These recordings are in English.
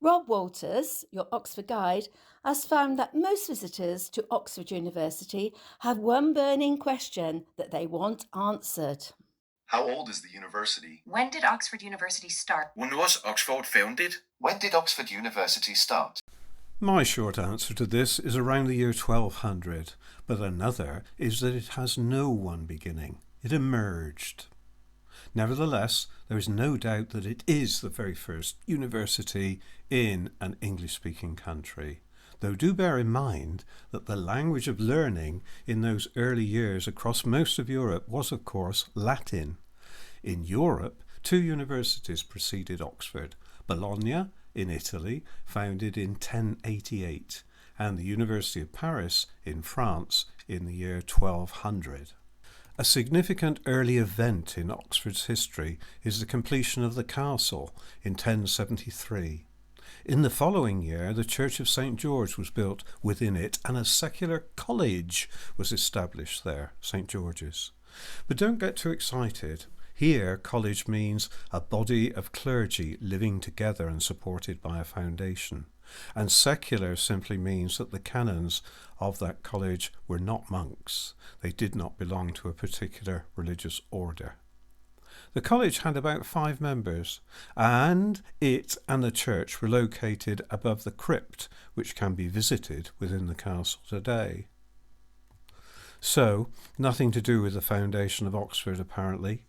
Rob Walters, your Oxford guide, has found that most visitors to Oxford University have one burning question that they want answered. How old is the university? When did Oxford University start? When was Oxford founded? When did Oxford University start? My short answer to this is around the year 1200, but another is that it has no one beginning. It emerged. Nevertheless, there is no doubt that it is the very first university in an English-speaking country, though do bear in mind that the language of learning in those early years across most of Europe was, of course, Latin. In Europe, two universities preceded Oxford: Bologna in Italy, founded in 1088, and the University of Paris in France in the year 1200. A significant early event in Oxford's history is the completion of the castle in 1073. In the following year, the Church of St. George was built within it, and a secular college was established there, St. George's. But don't get too excited. Here, college means a body of clergy living together and supported by a foundation. And secular simply means that the canons of that college were not monks. They did not belong to a particular religious order. The college had about 5 members, and it and the church were located above the crypt, which can be visited within the castle today. So, nothing to do with the foundation of Oxford, apparently.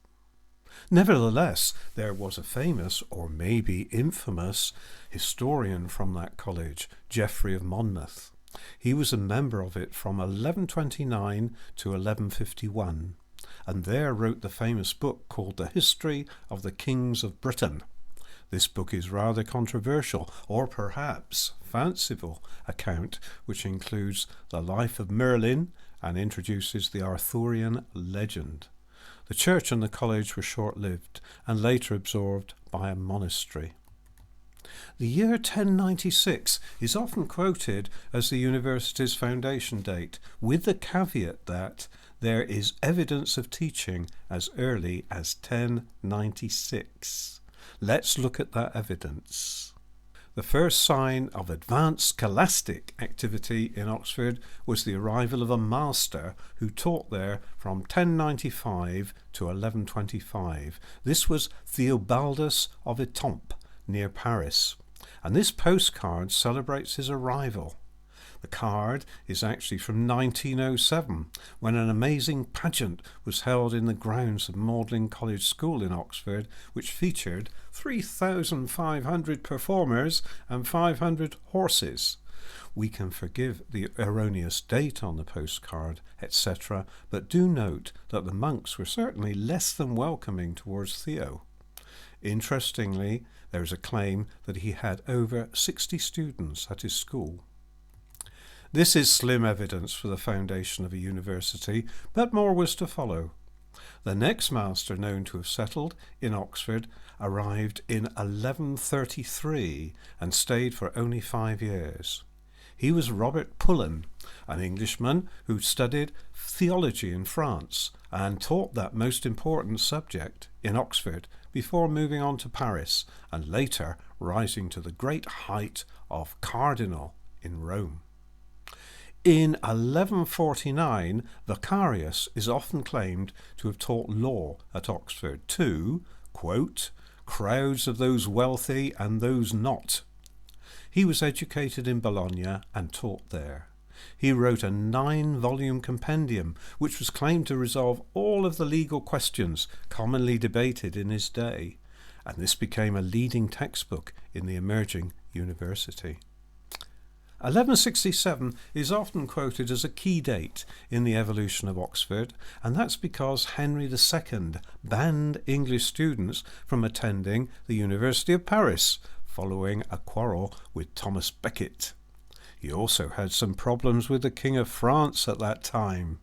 Nevertheless, there was a famous, or maybe infamous, historian from that college, Geoffrey of Monmouth. He was a member of it from 1129 to 1151, and there wrote the famous book called The History of the Kings of Britain. This book is rather controversial, or perhaps fanciful account, which includes the life of Merlin and introduces the Arthurian legend. The church and the college were short-lived and later absorbed by a monastery. The year 1096 is often quoted as the university's foundation date, with the caveat that there is evidence of teaching as early as 1096. Let's look at that evidence. The first sign of advanced scholastic activity in Oxford was the arrival of a master who taught there from 1095 to 1125. This was Theobaldus of Etampes, near Paris, and this postcard celebrates his arrival. The card is actually from 1907, when an amazing pageant was held in the grounds of Magdalen College School in Oxford, which featured 3,500 performers and 500 horses. We can forgive the erroneous date on the postcard, etc., but do note that the monks were certainly less than welcoming towards Theo. Interestingly, there is a claim that he had over 60 students at his school. This is slim evidence for the foundation of a university, but more was to follow. The next master known to have settled in Oxford arrived in 1133 and stayed for only 5 years. He was Robert Pullen, an Englishman who studied theology in France and taught that most important subject in Oxford before moving on to Paris and later rising to the great height of cardinal in Rome. In 1149, Vacarius is often claimed to have taught law at Oxford to, quote, crowds of those wealthy and those not. He was educated in Bologna and taught there. He wrote a 9-volume compendium which was claimed to resolve all of the legal questions commonly debated in his day, and this became a leading textbook in the emerging university. 1167 is often quoted as a key date in the evolution of Oxford, and that's because Henry II banned English students from attending the University of Paris following a quarrel with Thomas Becket. He also had some problems with the King of France at that time.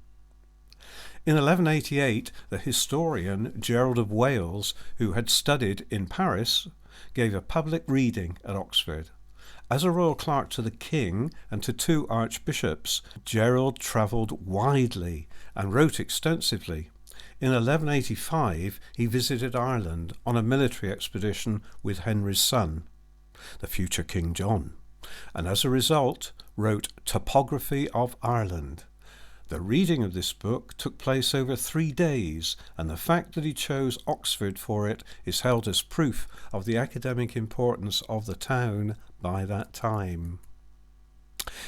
In 1188, the historian Gerald of Wales, who had studied in Paris, gave a public reading at Oxford. As a royal clerk to the king and to 2 archbishops, Gerald travelled widely and wrote extensively. In 1185, he visited Ireland on a military expedition with Henry's son. the future King John, and as a result wrote Topography of Ireland. The reading of this book took place over 3 days, and the fact that he chose Oxford for it is held as proof of the academic importance of the town by that time.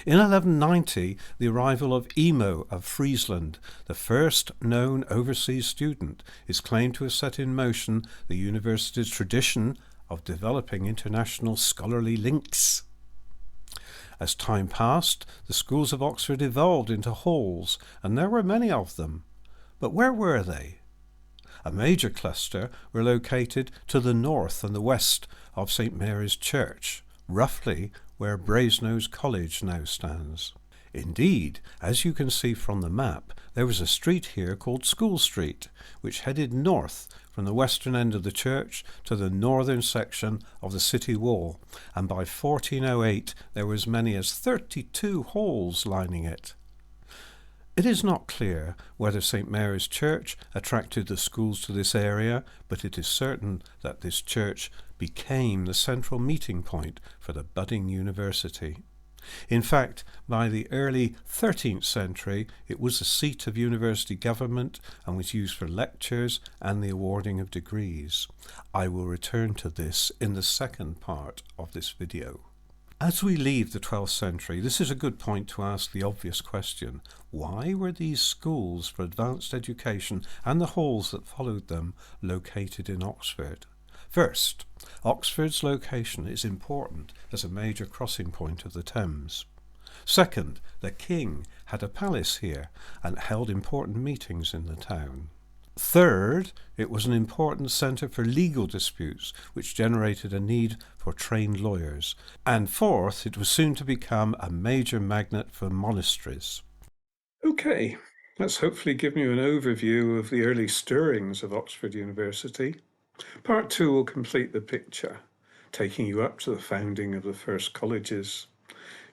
In 1190, the arrival of Emo of Friesland, the first known overseas student, is claimed to have set in motion the university's tradition of developing international scholarly links. As time passed, the schools of Oxford evolved into halls, and there were many of them. But where were they? A major cluster were located to the north and the west of St. Mary's Church, roughly where Brasenose College now stands. Indeed, as you can see from the map, there was a street here called School Street, which headed north from the western end of the church to the northern section of the city wall, and by 1408 there were as many as 32 halls lining it. It is not clear whether St. Mary's Church attracted the schools to this area, but it is certain that this church became the central meeting point for the budding university. In fact, by the early 13th century, it was the seat of university government and was used for lectures and the awarding of degrees. I will return to this in the second part of this video. As we leave the 12th century, this is a good point to ask the obvious question: why were these schools for advanced education and the halls that followed them located in Oxford? First, Oxford's location is important as a major crossing point of the Thames. Second, the king had a palace here and held important meetings in the town. Third, it was an important centre for legal disputes, which generated a need for trained lawyers. And fourth, it was soon to become a major magnet for monasteries. Okay, that's hopefully given you an overview of the early stirrings of Oxford University. Part 2 will complete the picture, taking you up to the founding of the first colleges.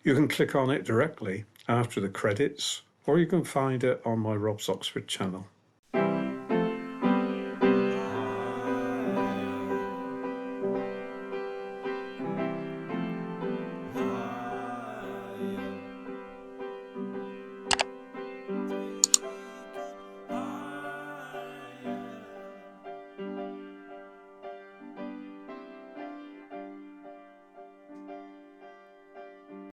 You can click on it directly after the credits, or you can find it on my Rob's Oxford channel.